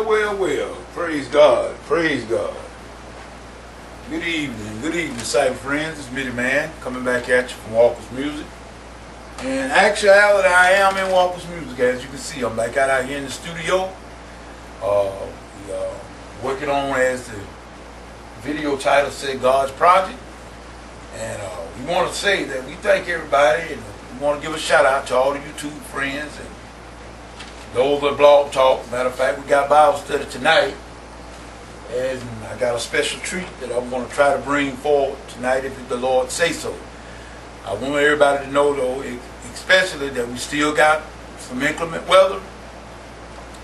Well. Praise God. Praise God. Good evening, cyber friends. It's Mitty Man coming back at you from Walker's Music. In actuality, I am in Walker's Music, as you can see. I'm back out here in the studio. Working on, as the video title said, God's Project. And we want to say that we thank everybody, and we want to give a shout out to all the YouTube friends and those that blog talk. Matter of fact, we got Bible study tonight, and I got a special treat that I'm going to try to bring forward tonight if the Lord say so. I want everybody to know, though, especially that we still got some inclement weather,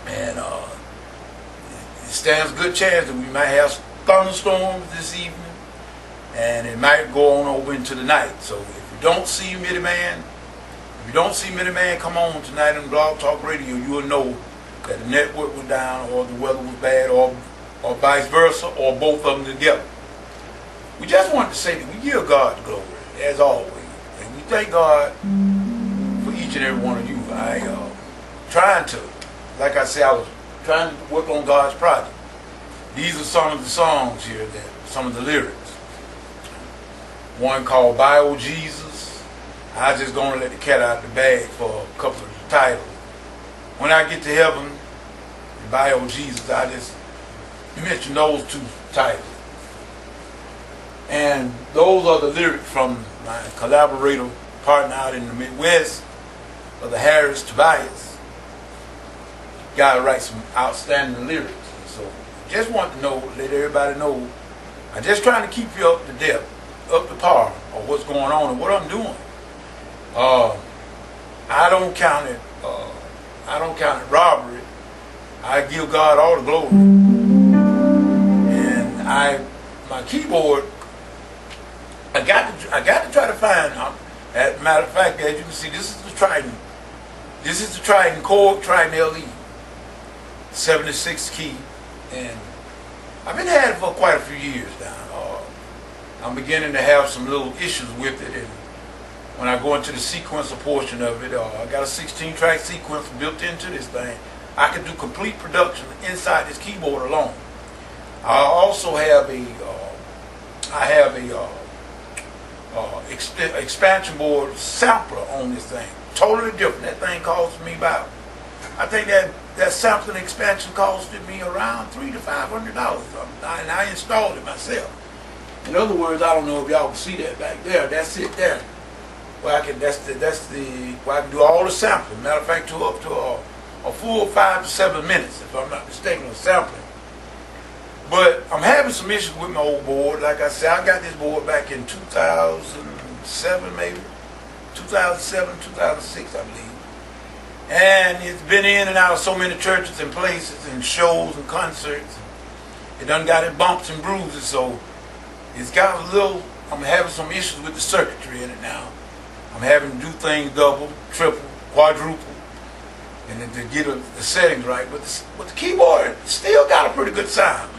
and it stands a good chance that we might have thunderstorms this evening, and it might go on over into the night. So if you don't see Mitty Man, come on tonight on Blog Talk Radio, you will know that the network was down, or the weather was bad, or vice versa, or both of them together. We just wanted to say that we give God the glory, as always. And we thank God for each and every one of you. Like I said, I was trying to work on God's project. These are some of the songs here, some of the lyrics. One called Bible Jesus. I just gonna let the cat out the bag for a couple of the titles. When I get to heaven, Bible Jesus, I just mention those two titles. And those are the lyrics from my collaborator partner out in the Midwest, Brother Harris Tobias. Guy writes some outstanding lyrics. So just want to know, let everybody know, I'm just trying to keep you up to date, up to par of what's going on and what I'm doing. I don't count it robbery. I give God all the glory. And my keyboard, I got to try to find. As a matter of fact, as you can see, this is the Trident. This is the Trident Korg Trident LE, 76 key, and I've been had it for quite a few years now. I'm beginning to have some little issues with it, and when I go into the sequencer portion of it, I got a 16-track sequence built into this thing. I can do complete production inside this keyboard alone. I also have expansion board sampler on this thing. Totally different. That thing cost me about, I think that sampling expansion costed me around $300 to $500, and I installed it myself. In other words, I don't know if y'all can see that back there. That's it there. Where I can where I can do all the sampling. Matter of fact, up to a full 5 to 7 minutes, if I'm not mistaken, of sampling. But I'm having some issues with my old board. Like I said, I got this board back in 2007, maybe 2007, 2006, I believe. And it's been in and out of so many churches and places and shows and concerts. It done got it bumps and bruises, so it's got a little, I'm having some issues with the circuitry in it now. I'm having to do things double, triple, quadruple, and then to get the settings right. But the keyboard still got a pretty good sound.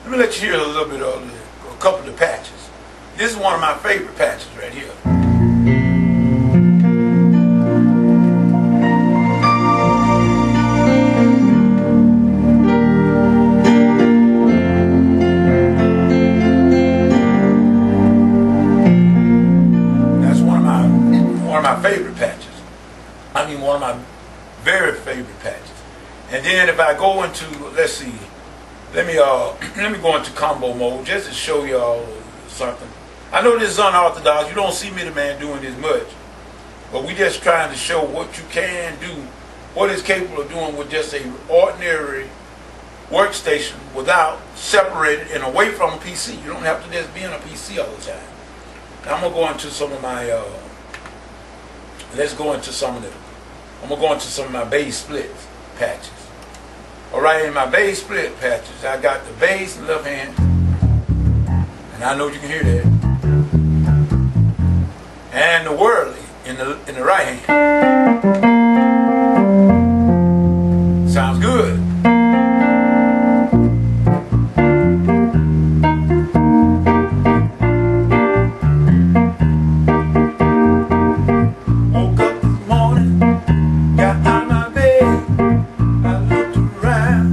Let me let you hear a little bit of a couple of the patches. This is one of my favorite patches right here. Favorite patches. I mean, one of my very favorite patches. And then if I go into, let's see, let me go into combo mode just to show y'all something. I know this is unorthodox. You don't see Mitty Man doing this much, but we just trying to show what you can do, what is capable of doing with just a ordinary workstation without separated and away from a PC. You don't have to just be in a PC all the time. Now I'm gonna go into some of my I'm going to go into some of my bass split patches. Alright, in my bass split patches, I got the bass in the left hand, and I know you can hear that, and the whirly in the right hand. Sounds good. Woke up this morning, got out of my bed, I looked around.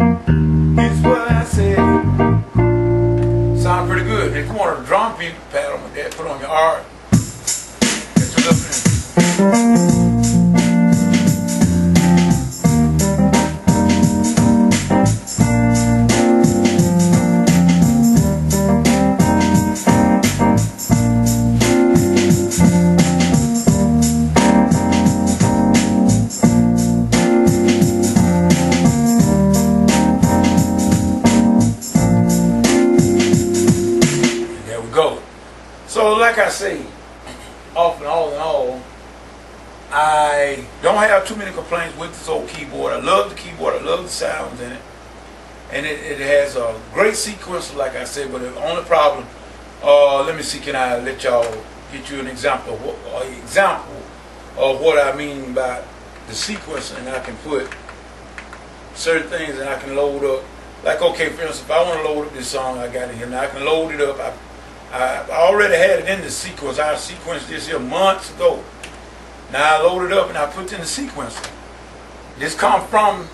like I say, off and all in all, I don't have too many complaints with this old keyboard. I love the keyboard. I love the sounds in it. And it has a great sequencer, like I said, but the only problem, let me see, can I let y'all get you an example of what I mean by the sequencer, and I can put certain things and I can load up. Like, okay, for instance, if I want to load up this song I got in here, now I can load it up. I already had it in the sequence. I sequenced this here months ago. Now I load it up and I put it in the sequencer. This comes from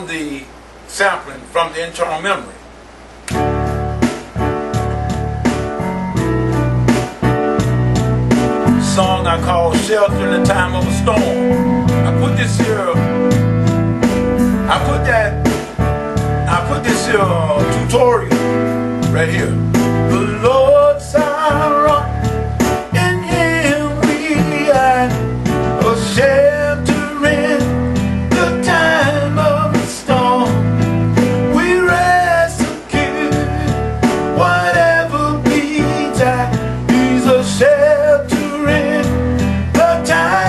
the sampling, from the internal memory. Song I call Shelter in the Time of a Storm. I put this here, tutorial right here. The Lord's our rock, in Him we hide, a shelter in the time of a storm. We rest secure, whatever betide. He's a shelter in the time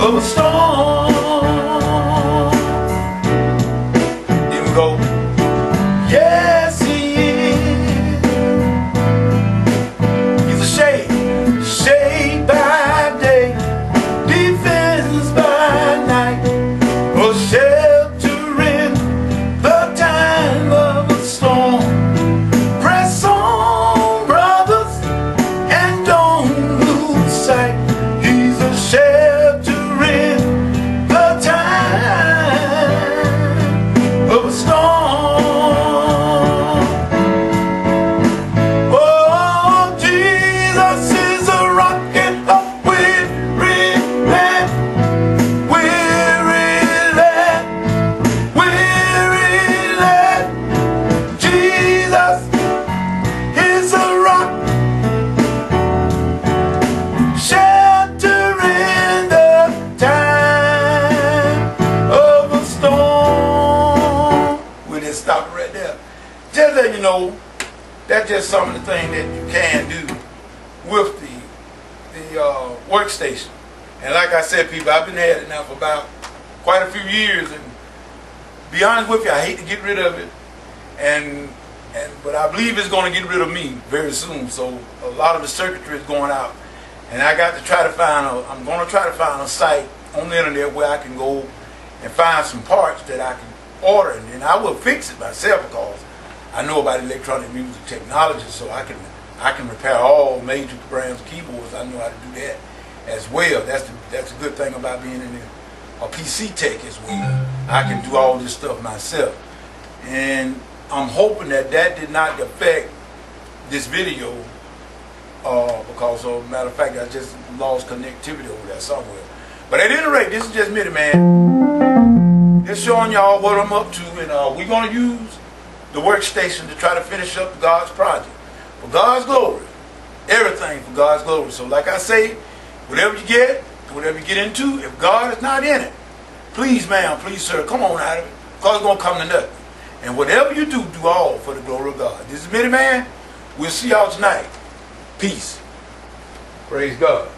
of a storm. Here we go. Yes, He is. He's a shade by day, defense by night, a shelter in the time of a storm. Press on, brothers, and don't lose sight. He's a shelter in the time of a storm. Oh, Jesus is a rock and a weary land, weary land, weary land. Jesus is a rock, shelter in the time of a storm. We just stop it right there. Just let you know, that's just some of the things that you can do with the workstation. And like I said, people, I've been at it now for about quite a few years, and be honest with you, I hate to get rid of it, but I believe it's going to get rid of me very soon. So a lot of the circuitry is going out, and I got to try to find I'm going to try to find a site on the internet where I can go and find some parts that I can order, and then I will fix it myself, because I know about electronic music technology, so I can repair all major brands of keyboards. I know how to do that as well. That's a good thing about being in a PC tech as well. I can do all this stuff myself, and I'm hoping that did not affect this video, because matter of fact, I just lost connectivity over there somewhere. But at any rate, this is just me, man. Just showing y'all what I'm up to, and we're going to use the workstation to try to finish up God's project. For God's glory. Everything for God's glory. So like I say, whatever you get, whatever you get into, if God is not in it, please, ma'am, please, sir, come on out of it, because it's going to come to nothing. And whatever you do, do all for the glory of God. This is Minnie Man. We'll see y'all tonight. Peace. Praise God.